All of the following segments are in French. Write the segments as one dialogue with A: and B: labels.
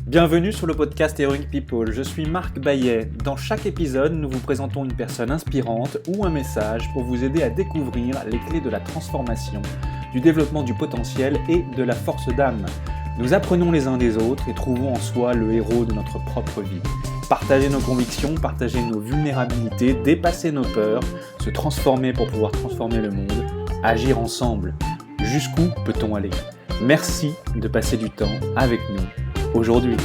A: Bienvenue sur le podcast Heroic People, je suis Marc Baillet. Dans chaque épisode, nous vous présentons une personne inspirante ou un message pour vous aider à découvrir les clés de la transformation, du développement du potentiel et de la force d'âme. Nous apprenons les uns des autres et trouvons en soi le héros de notre propre vie. Partager nos convictions, partager nos vulnérabilités, dépasser nos peurs, se transformer pour pouvoir transformer le monde, agir ensemble. Jusqu'où peut-on aller ? Merci de passer du temps avec nous aujourd'hui.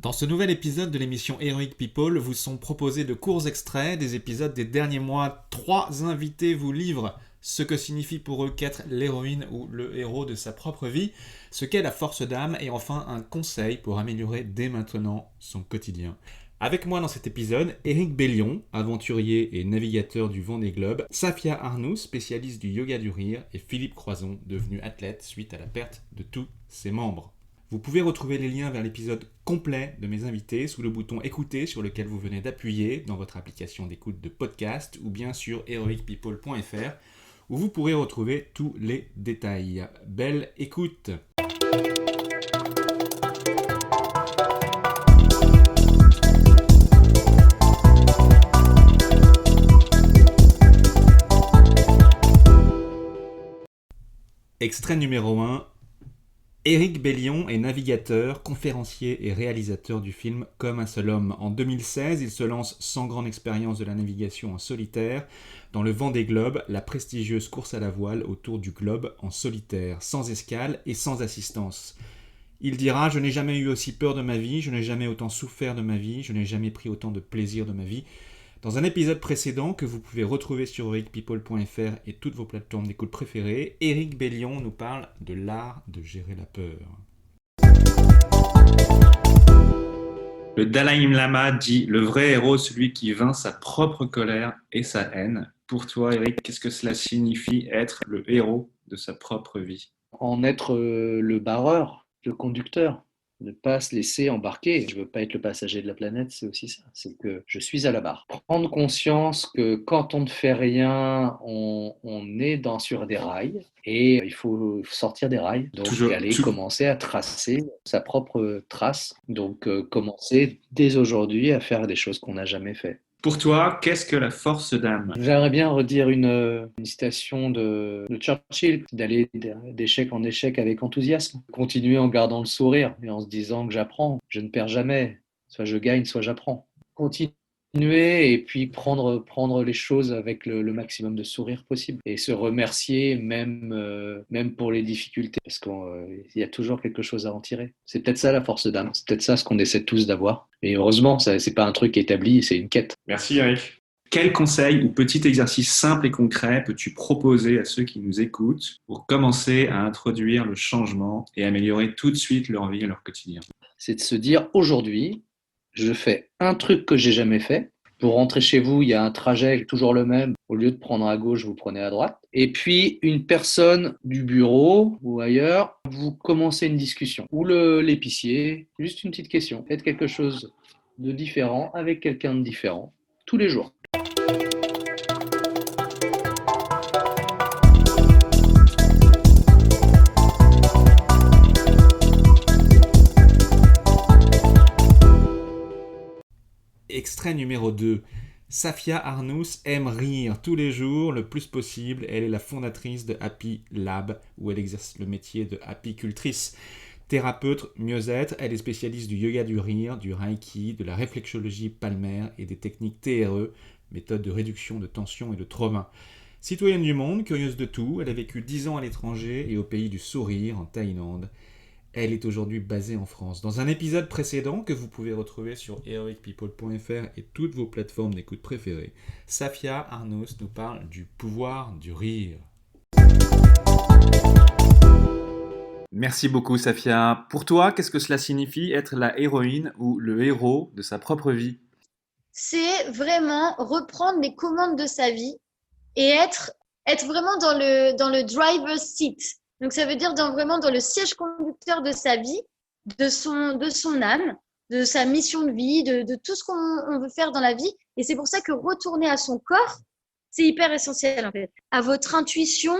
A: Dans ce nouvel épisode de l'émission Heroic People, vous sont proposés de courts extraits des épisodes des derniers mois. 3 invités vous livrent ce que signifie pour eux qu'être l'héroïne ou le héros de sa propre vie, ce qu'est la force d'âme et enfin un conseil pour améliorer dès maintenant son quotidien. Avec moi dans cet épisode, Éric Bellion, aventurier et navigateur du Vendée Globe, Safia Arnoux, spécialiste du yoga du rire, et Philippe Croison, devenu athlète suite à la perte de tous ses membres. Vous pouvez retrouver les liens vers l'épisode complet de mes invités sous le bouton écouter sur lequel vous venez d'appuyer dans votre application d'écoute de podcast ou bien sur heroicpeople.fr où vous pourrez retrouver tous les détails. Belle écoute! Extrait numéro 1. Éric Bellion est navigateur, conférencier et réalisateur du film Comme un seul homme. En 2016, il se lance sans grande expérience de la navigation en solitaire dans le Vendée Globe, la prestigieuse course à la voile autour du globe en solitaire, sans escale et sans assistance. Il dira « Je n'ai jamais eu aussi peur de ma vie, je n'ai jamais autant souffert de ma vie, je n'ai jamais pris autant de plaisir de ma vie ». Dans un épisode précédent que vous pouvez retrouver sur heroicpeople.fr et toutes vos plateformes d'écoute préférées, Éric Bellion nous parle de l'art de gérer la peur. Le Dalai Lama dit « Le vrai héros, celui qui vainc sa propre colère et sa haine ». Pour toi, Éric, qu'est-ce que cela signifie être le héros de sa propre vie ?
B: En être le barreur, le conducteur. Ne pas se laisser embarquer. Je ne veux pas être le passager de la planète, c'est aussi ça. C'est que je suis à la barre. Prendre conscience que quand on ne fait rien, on est sur des rails et il faut sortir des rails. Donc commencer à tracer sa propre trace. Donc commencer dès aujourd'hui à faire des choses qu'on n'a jamais fait.
A: Pour toi, qu'est-ce que la force d'âme ?
B: J'aimerais bien redire une citation de Churchill, d'aller d'échec en échec avec enthousiasme, continuer en gardant le sourire et en se disant que j'apprends, je ne perds jamais, soit je gagne, soit j'apprends. Continuer et puis prendre les choses avec le maximum de sourire possible et se remercier même pour les difficultés parce qu'il y a toujours quelque chose à en tirer. C'est peut-être ça la force d'âme, c'est peut-être ça ce qu'on essaie tous d'avoir. Et heureusement, ça, c'est pas un truc établi, c'est une quête.
A: Merci Eric. Quel conseil ou petit exercice simple et concret peux-tu proposer à ceux qui nous écoutent pour commencer à introduire le changement et améliorer tout de suite leur vie et leur quotidien ?
B: C'est de se dire aujourd'hui, je fais un truc que j'ai jamais fait. Pour rentrer chez vous, il y a un trajet toujours le même. Au lieu de prendre à gauche, vous prenez à droite. Et puis, une personne du bureau ou ailleurs, vous commencez une discussion. Ou l'épicier, juste une petite question. Faites quelque chose de différent avec quelqu'un de différent tous les jours.
A: Extrait numéro 2. Safia Arnoux aime rire tous les jours le plus possible. Elle est la fondatrice de Happy Lab, où elle exerce le métier de apicultrice. Thérapeute mieux-être, elle est spécialiste du yoga du rire, du reiki, de la réflexologie palmaire et des techniques TRE, méthode de réduction de tension et de trauma. Citoyenne du monde, curieuse de tout, elle a vécu 10 ans à l'étranger et au pays du sourire, en Thaïlande. Elle est aujourd'hui basée en France. Dans un épisode précédent que vous pouvez retrouver sur heroicpeople.fr et toutes vos plateformes d'écoute préférées, Safia Arnoux nous parle du pouvoir du rire. Merci beaucoup Safia. Pour toi, qu'est-ce que cela signifie être la héroïne ou le héros de sa propre vie ?
C: C'est vraiment reprendre les commandes de sa vie et être vraiment dans le driver's seat. Donc, ça veut dire vraiment dans le siège conducteur de sa vie, de son âme, de sa mission de vie, de tout ce qu'on veut faire dans la vie. Et c'est pour ça que retourner à son corps, c'est hyper essentiel en fait. À votre intuition,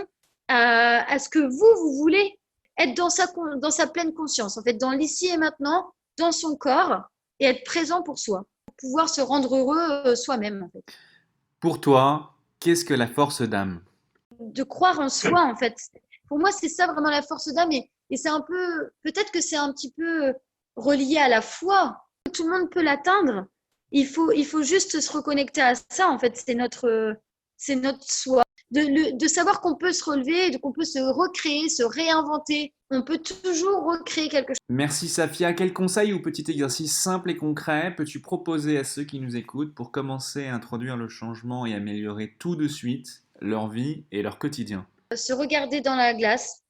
C: à ce que vous voulez. être dans sa pleine conscience, en fait, dans l'ici et maintenant, dans son corps, et être présent pour soi, pour pouvoir se rendre heureux soi-même, en fait.
A: Pour toi, qu'est-ce que la force d'âme?
C: De croire en soi, en fait. Pour moi, c'est ça vraiment la force d'âme, et c'est un peu, peut-être que c'est un petit peu relié à la foi. Tout le monde peut l'atteindre. Il faut juste se reconnecter à ça, en fait. C'est notre soi. De savoir qu'on peut se relever, qu'on peut se recréer, se réinventer. On peut toujours recréer quelque chose.
A: Merci Safia. Quel conseil ou petit exercice simple et concret peux-tu proposer à ceux qui nous écoutent pour commencer à introduire le changement et améliorer tout de suite leur vie et leur quotidien?
C: Se regarder dans la glace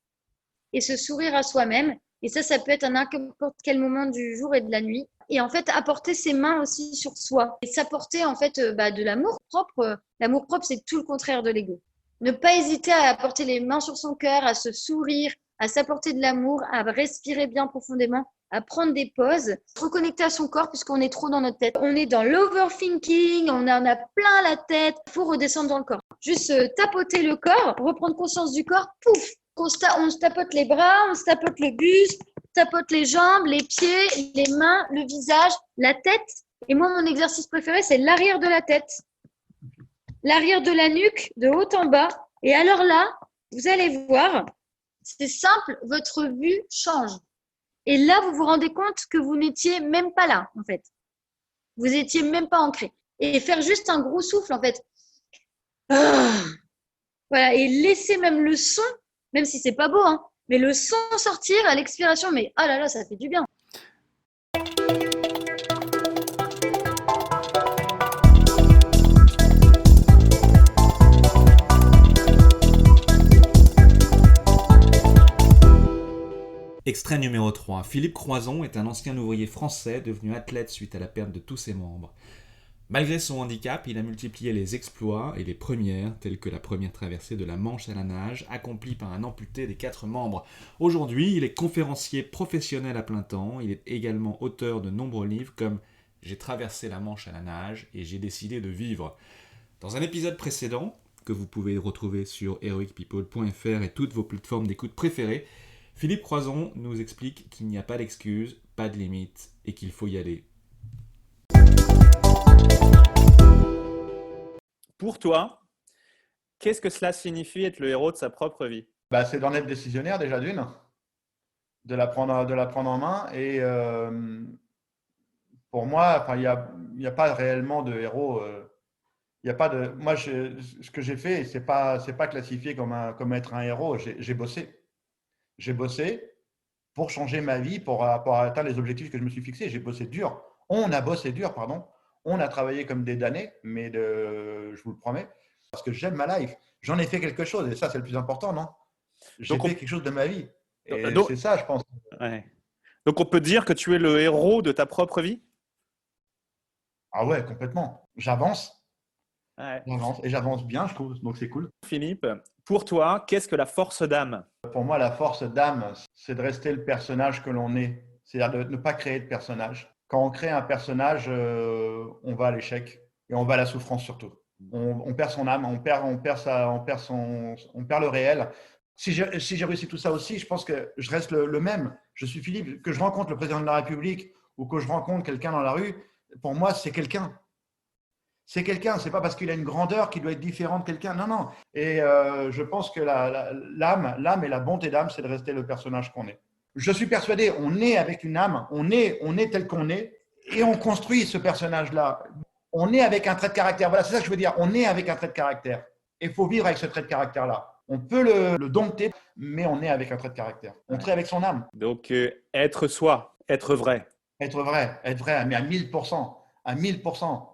C: et se sourire à soi-même. Et ça peut être à n'importe quel moment du jour et de la nuit. Et en fait, apporter ses mains aussi sur soi. Et s'apporter en fait de l'amour propre. L'amour propre, c'est tout le contraire de l'ego. Ne pas hésiter à apporter les mains sur son cœur, à se sourire, à s'apporter de l'amour, à respirer bien profondément, à prendre des pauses, reconnecter à son corps puisqu'on est trop dans notre tête. On est dans l'overthinking, on en a plein la tête. Il faut redescendre dans le corps. Juste tapoter le corps, reprendre conscience du corps, pouf, on se tapote les bras, on se tapote le buste, on se tapote les jambes, les pieds, les mains, le visage, la tête. Et moi, mon exercice préféré, c'est l'arrière de la tête. L'arrière de la nuque, de haut en bas. Et alors là, vous allez voir, c'est simple, votre vue change. Et là, vous vous rendez compte que vous n'étiez même pas là, en fait. Vous n'étiez même pas ancré. Et faire juste un gros souffle, en fait. Voilà, et laisser même le son, même si c'est pas beau, hein, mais le son sortir à l'expiration, mais oh là là, ça fait du bien.
A: Extrait numéro 3. Philippe Croison est un ancien ouvrier français devenu athlète suite à la perte de tous ses membres. Malgré son handicap, il a multiplié les exploits et les premières, telles que la première traversée de la Manche à la nage, accomplie par un amputé des 4 membres. Aujourd'hui, il est conférencier professionnel à plein temps. Il est également auteur de nombreux livres comme « J'ai traversé la Manche à la nage et j'ai décidé de vivre ». Dans un épisode précédent, que vous pouvez retrouver sur heroicpeople.fr et toutes vos plateformes d'écoute préférées, Philippe Croison nous explique qu'il n'y a pas d'excuses, pas de limites et qu'il faut y aller.
D: Pour toi, qu'est-ce que cela signifie être le héros de sa propre vie?
E: C'est d'en être décisionnaire déjà d'une, de la prendre en main. Et pour moi, il n'y a pas réellement de héros. Il y a pas de. Moi, ce que j'ai fait, c'est pas classifié comme être un héros. J'ai bossé. J'ai bossé pour changer ma vie, pour atteindre les objectifs que je me suis fixés. J'ai bossé dur. On a bossé dur, pardon. On a travaillé comme des damnés, mais je vous le promets, parce que j'aime ma life. J'en ai fait quelque chose, et ça, c'est le plus important, non? J'ai fait quelque chose de ma vie. Et c'est ça, je pense.
D: Ouais. Donc, on peut dire que tu es le héros de ta propre vie?
E: Ah ouais, complètement. J'avance.
D: Ouais.
E: J'avance. Et j'avance bien, je trouve. Donc, c'est cool.
D: Philippe, pour toi, qu'est-ce que la force d'âme?
E: Pour moi, la force d'âme, c'est de rester le personnage que l'on est. C'est-à-dire de ne pas créer de personnage. Quand on crée un personnage, on va à l'échec et on va à la souffrance surtout. On perd son âme, on perd le réel. Si j'ai réussi tout ça aussi, je pense que je reste le même. Je suis Philippe. Que je rencontre le président de la République ou que je rencontre quelqu'un dans la rue, pour moi, c'est quelqu'un. C'est quelqu'un. C'est pas parce qu'il a une grandeur qu'il doit être différent de quelqu'un. Non, non. Et je pense que l'âme et la bonté d'âme, c'est de rester le personnage qu'on est. Je suis persuadé, on est avec une âme, on est tel qu'on est, et on construit ce personnage-là. On est avec un trait de caractère. Voilà, c'est ça que je veux dire. On est avec un trait de caractère. Et il faut vivre avec ce trait de caractère-là. On peut le dompter, mais on est avec un trait de caractère. On est avec son âme.
D: Donc, être soi, être vrai.
E: Être vrai, mais à 1000%. À 1000%.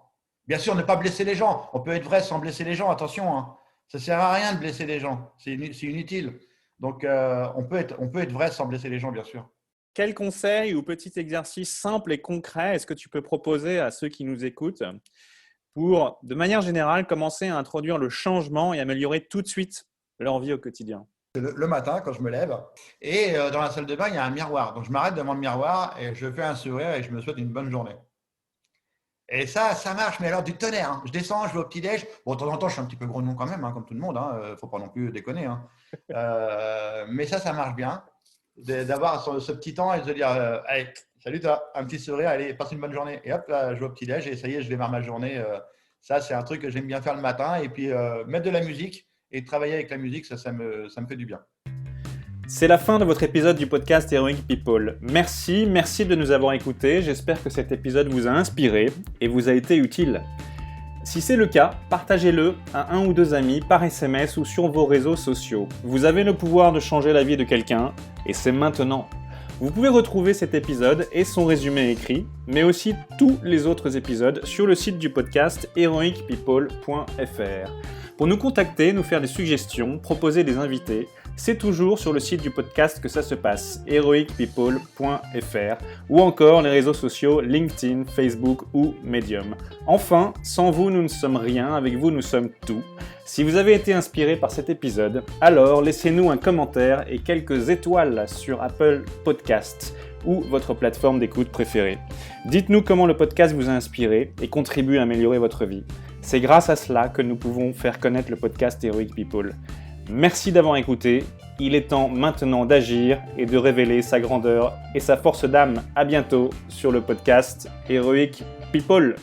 E: Bien sûr, ne pas blesser les gens. On peut être vrai sans blesser les gens, attention. Hein. Ça ne sert à rien de blesser les gens. C'est inutile. Donc, on peut être vrai sans blesser les gens, bien sûr.
D: Quel conseil ou petit exercice simple et concret est-ce que tu peux proposer à ceux qui nous écoutent pour, de manière générale, commencer à introduire le changement et améliorer tout de suite leur vie au quotidien?
E: Le matin, quand je me lève, et dans la salle de bain, il y a un miroir. Donc, je m'arrête devant le miroir et je fais un sourire et je me souhaite une bonne journée. Et ça marche, mais alors du tonnerre. Hein. Je descends, je vais au petit-déj. Bon, de temps en temps, je suis un petit peu grognon quand même, hein, comme tout le monde. Hein. Faut pas non plus déconner. Hein. Mais ça marche bien. d'avoir ce petit temps et de se dire allez, salut toi, un petit sourire, allez, passe une bonne journée. Et hop, là, je vais au petit-déj et ça y est, je démarre ma journée. Ça, c'est un truc que j'aime bien faire le matin. Et puis, mettre de la musique et travailler avec la musique, ça me fait du bien.
D: C'est la fin de votre épisode du podcast Heroic People. Merci de nous avoir écoutés. J'espère que cet épisode vous a inspiré et vous a été utile. Si c'est le cas, partagez-le à 1 ou 2 amis par SMS ou sur vos réseaux sociaux. Vous avez le pouvoir de changer la vie de quelqu'un et c'est maintenant. Vous pouvez retrouver cet épisode et son résumé écrit, mais aussi tous les autres épisodes sur le site du podcast heroicpeople.fr. Pour nous contacter, nous faire des suggestions, proposer des invités, c'est toujours sur le site du podcast que ça se passe, heroicpeople.fr, ou encore les réseaux sociaux LinkedIn, Facebook ou Medium. Enfin, sans vous, nous ne sommes rien, avec vous, nous sommes tout. Si vous avez été inspiré par cet épisode, alors laissez-nous un commentaire et quelques étoiles sur Apple Podcasts ou votre plateforme d'écoute préférée. Dites-nous comment le podcast vous a inspiré et contribue à améliorer votre vie. C'est grâce à cela que nous pouvons faire connaître le podcast Heroic People. Merci d'avoir écouté. Il est temps maintenant d'agir et de révéler sa grandeur et sa force d'âme. À bientôt sur le podcast Heroic People.